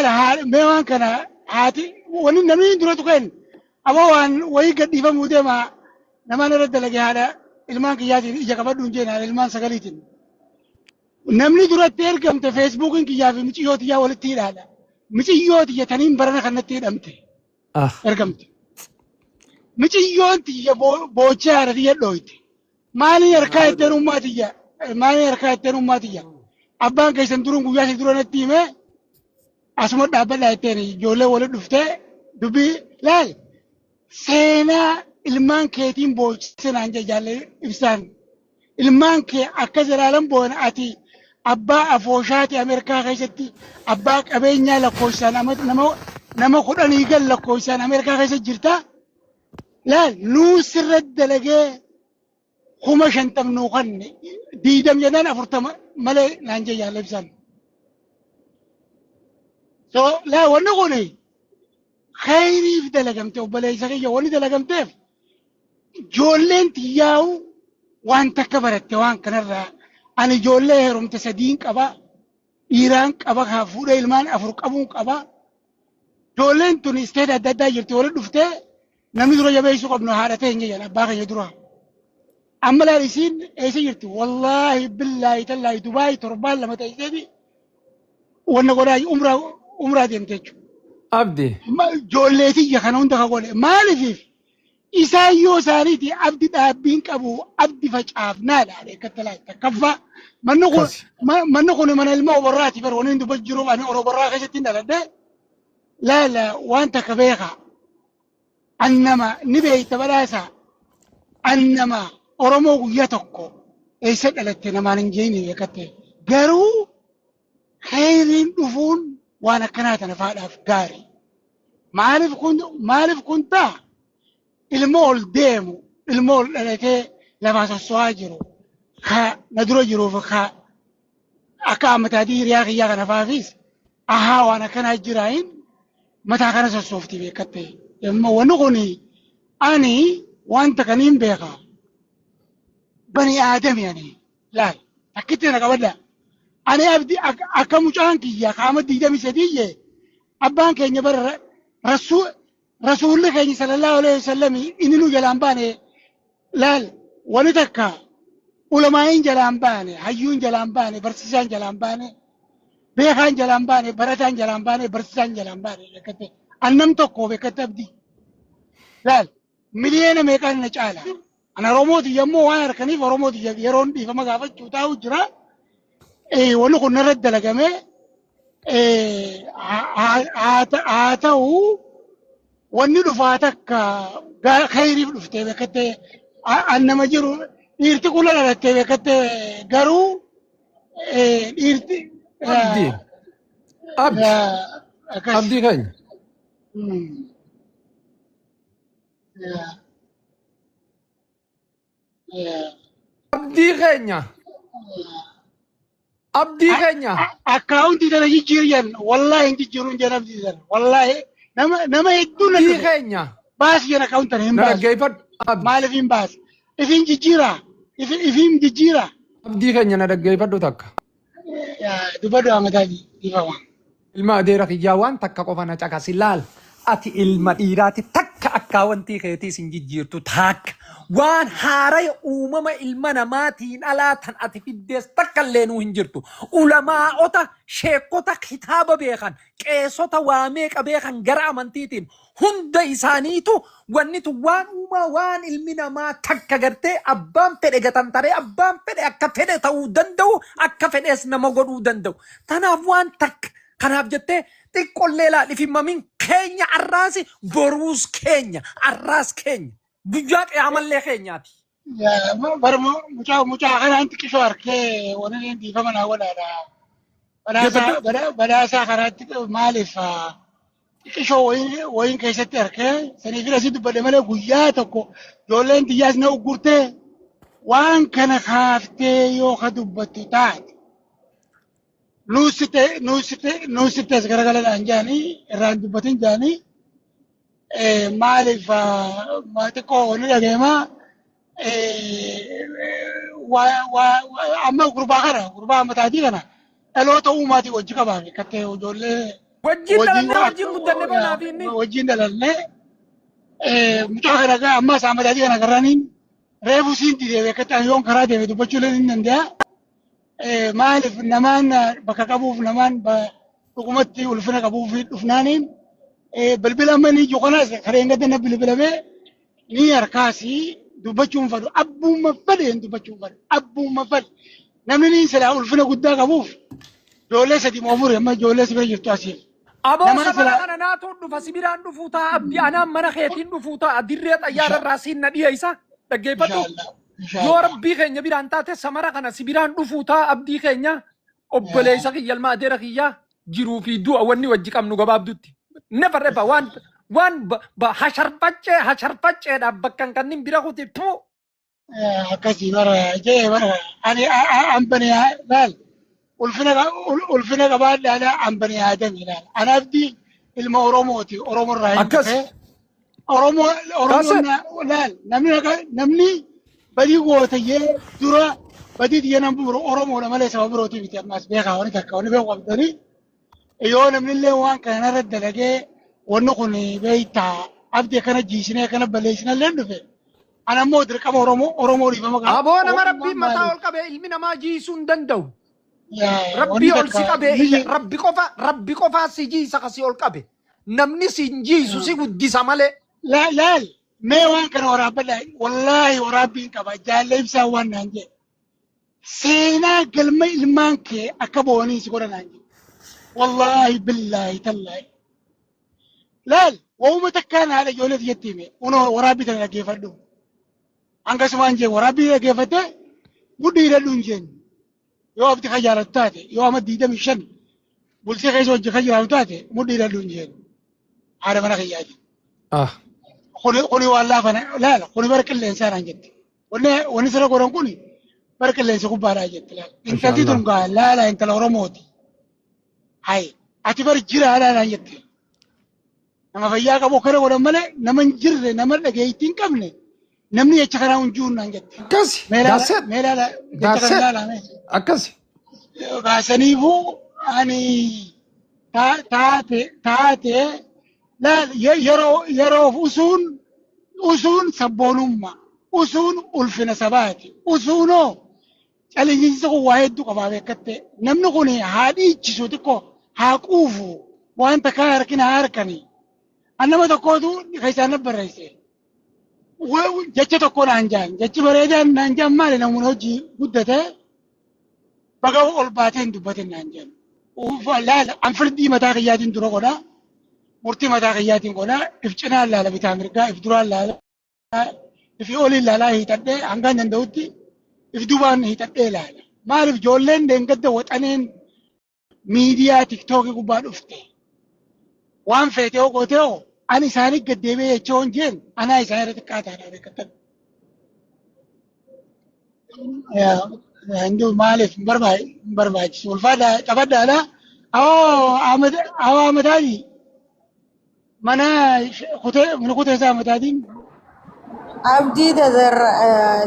لا ما كان هاتي ونن نمين درتو كين أما وان ويقد يفهم وده ما نما نرد لقي هذا ilmaan kiyyaati ija qabadhuun jeenaan ilmaan sagaliitiin namni duratti ergamte feesbuukiin kiyyaa fi miciyyooti yaa walitti hidhaadha miciyyooti taniin barana kanatti hidhamte ergamte miciyyoon tiyya boochee haadha tiyya dhooyte maaliin harkaa itteen ummaatiyya abbaan keessan duruun guyyaa si dura natti himee asuma dhaabbadhaa itteen ijoollee walitti dhuftee dubbii laal seenaa ilmaan keetiin boochisanaan jajaalle ibsaan ilmaan kee akka zalaalan boona ati abbaa afooshaati Ameerikaa keessatti abbaa qabeenyaa lakkoofsaan nama 10 gal lakkoofsaan Ameerikaa keessa jirta laal nuu sirra dalagee 50 nuu kanne 20 jedhan 40 malee naan jajaalle ibsaan so laa wanni kuni khayriif dalagamte obboleessa kiyya wanni dalagamteef ijoolleen tiyyaa'u waan takka baratte waan kanarraa ani ijoollee heerumte sadiin qaba dhiiraan qaba kaa fuudhee ilmaan 4 qabuun qaba ijoolleen tun isteet adda addaa jirti walitti dhuftee namni dura jabeessuu qabnu haadha ta'e hin jedhan abbaa keenya dura amma laal isiin eessa jirti wallaahi billaahi tallaahi Dubaay torbaan lama ta'eeti wanna godhaa umraa deemte jechuudha. Abdi. Ijoollee tiyya kana hunda ka godhe maaliif isaan yoo isaaniiti abdi dhaabbiin qabu abdi facaafnaadha kattalaa takkaffaa manni kun mana ilma oborraati bar waniin dubba jiruuf ani oborraa keessatti dhaladhe laala waan takka beeka annama ni beeyta badhaasa annama Oromoo guyyaa tokko eessa dhalatte namaan hin jeeni beekatte garuu khayriin dhufuun waan akkanaa tana faadhaaf gaarii maaliif kun taa ilmo ol deemu ilmo ol dhalatee lafaa sosso'aa jiru ka na dura jiruuf ka akka ammataadii hiriyaa kiyyaa kana faafis ahaa waan akkanaa jiraayin mataa kana sossoofti beekatte yemmuu wanni kun ani wanta kaniin beeka bani aadami ani laal akkitti na qabadda ani abdi akka mucaan kiyya kaama 23 abbaan keenya bara rasuulli keenya sallallahu alaihi wasallam inni nu jalaan baane laal wani takka ulamaayin jalaan baane hayyuun jalaan baane barsiisaan jalaan baane beekaan jalaan baane barataan jalaan baane barsiisaan jalaan baane beekatte annam tokko beekatte abdi laal miliyoona meeqaan na caala ana Oromooti yemmuu waan harkaniif Oromooti yeroon dhiifama gaafachuu taa'u jira wanni kun narratti dalagamee haa ta'u wanni dhufaa takka khayriif dhuftee beekatte annama jiru dhiirti kula dhalattee beekatte garuu dhiirti abdi keenya abdi keenya abdi keenya akkaawunti tana jijjiiryan wallaahi hin jijjiiruun jeen abdi tana wallaahi nama hedduun abdi keenya baas jeen akkaawunti tana hin baas maaliif hin baas ifin jijjiira abdi keenya na dhaggeeffadhu takka dubbadhu amataa dhiifama ilma adeera kiyyaa waan takka qofa na caqasi laal ati ilma dhiiraati takka akkaawuntii keetii sin jijjiirtu takka waan haaraya uumama ilma namaatiin alaatan ati fiddees takka illee nuu hin jirtu ulamaa'ota sheekota kitaaba beekan qeessota waa meeqa beekan gara amantiitiin hunda isaaniitu wannitu waan uumaa waan ilmi namaa takka gartee abbaan fedhe gatantaree abbaan fedhe akka fedhe ta'uu danda'u akka fedhees nama godhuu danda'u tanaaf waan takka kanaaf jettee xiqqollee laalifimamin keenya arraasi boruus keenya arraas keenya guyyaa qiyaamallee keenyaati. Mucaa kanaan xiqqishoo harkee waniin dhiifama naa godhaadha. Badhaasaa kanaatti maaliif xiqqishoo wayiin keessatti harkee sanii fi asii dubbadhe malee guyyaa tokko ijoolleen xiyyaas na uggurtee waan kana kaaftee yoo ka dubbattu taate nuusittees garagaladhaan jaanii irraan dubbatin jaanii maaliif xiqqoo wani dhageemaa amma gurbaa mataatii kana dhaloota uumaatii wajji qabaa kattee ijoollee wajjin dalanne wajjin guddanne boonaa fi inni wajjin dalanne mucaa kana gaa ammas amadaatii kana garraniin reefu siin didee beekatti yoon karaa deeme dubbachuu illee ni danda'a. Maaliif namaan bakka qabuuf namaan dhugumatti ulfina qabuuf dhufnaaniin bilbila amma ni ijoo kanas kareen gadda na bilbilamee ni harkaasii dubbachuun fadhu abbumma fadheen dubbachuun fadhu abbumma fadhe namni ni silaa ulfina guddaa qabuuf ijoollee sadii moo afur amma ijoollee si bira jirtu asiif. Aboo sabara kana naatuun dhufa sibiraan dhufuu ta'a abdii anaan mana keetiin dhufuu ta'a dirree xayyaara irraa siin na dhiyeessa dhaggeeffadhu. Yoo rabbii keenya biraan taate samara kana sibiraan dhufuu ta'a abdii keenya obboleessa kiyya ilma adeera kiyyaa jiruu fi du'a wanni wajji qabnu gabaabdutti. Never ever waan hasharfacceedhaaf bakka kannin bira kuti tuu. Akkasii bara jee bara ani ambani laal ulfina qabaadhaadha ambani aadami laal anaafdi ilma Oromooti Oromoo irraa hin dhufee Oromoon laal namni badii gootayyee dura badii xiyya nan buru Oromoodha malee saba birooti miti ammas beekaa wani takka wani beeku qabdanii yoo namni illee waan kanarra dalagee wanni kun beektaa abdii kana jiisinee kana balleessinee illee dhufe. Ana immoo dirqama Oromoo dhiifama qaba. Aboo nama rabbiin mataa ol qabee ilmi namaa jiisuu hin danda'u. Rabbii ol si qabee rabbi qofaa si jiisa kasii ol qabe. Namni si hin jiisu si guddisa malee. Laal mee waan kana waraabadha wallaahi waraabbiin qaba jaallee ibsaa waan naan jedhe. Seenaa galma ilmaan kee akka boonii si godha naan jedhe. Wallaahi billaahi tallaahi. Laal waa'uma takkaan haadha ijoollee jettee mee unoo waraabbii kana dhaggeeffadhu. Angasumaan jee waraabbii dhaggeeffattee guddi hidhadhu hin jeenye. Yoo abdi kajaaratu taate yoo amma 25 bultee keessa hojii kajaaratu taate muddi hidhadhu hin jeenye. Haadha mana kiyyaati. Kuni waan laafana laala kuni bara qilleensaa naan jette. Wanni sirra godhan kuni bara qilleensa gubbaadhaa jette laala. Intalti tun gaa laala intala Oromooti. Hayi ati bari jiraadhaa naan jette. Nama fayyaa qabu kana godhan malee nama hin jirre nama dhageettii hin qabne. Namni jecha kanaa hunjuun naan jette. Akkasi. Meelaala jecha kana laalame. Akkasi. Baasaniifuu ani taate yeroof usuun sabboonummaa usuun ulfina sabaati usuunoo caliinsa kun waa hedduu qabaa beekatte namni kun haa dhiichisu xiqqoo haa quufu wanta kaa harkina haa harkanii annama tokkootu keessaan barreesse. Jecha tokko naan jaan jechi bareedaan naan jaan maali namoonni hojii guddatee baga ol baateen dubbateen naan jaan. Laala an firdii mataa kiyyaatiin dura godhaa murtii mataa kiyyaatiin godhaa if cinaan laala bitaa mirgaa if duraan laala if oliin laalaa hiixadhee hangaan danda'utti if dubaan hiixadhee laala. Maaliif ijoolleen deengadda waxaneen miidiyaa tiktookii gubbaa dhufte waan feetee ogootee ani isaanii gaddeebee jechuun jeen anaa isaan irratti qaataadha beekatan. Hindu maaliif hin barbaachisu ulfaadha qabadhaadha. Awoo amataati mana kutee isaa amataatiin. Abdii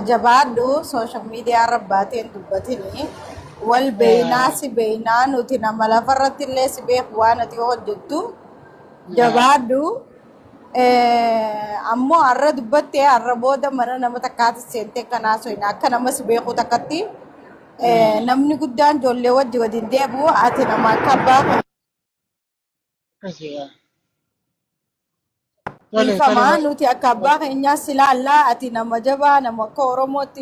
jabaadhu sooshaal miidiyaa rabbaatiin dubbatini wal beeynaa si beeynaa nuti nama lafarratti illee si beeku waan ati hojjettu jabaadhu. Ammoo har'a dubbattee har'a booda mana nama takkaatti seentee kanaa soina akka nama si beeku takkatti namni guddaan ijoollee wajji waliin deebi'u ati nama akka abbaa ifamaa nuti akka abbaa keenyaa si laallaa ati nama jabaa nama akka Oromootti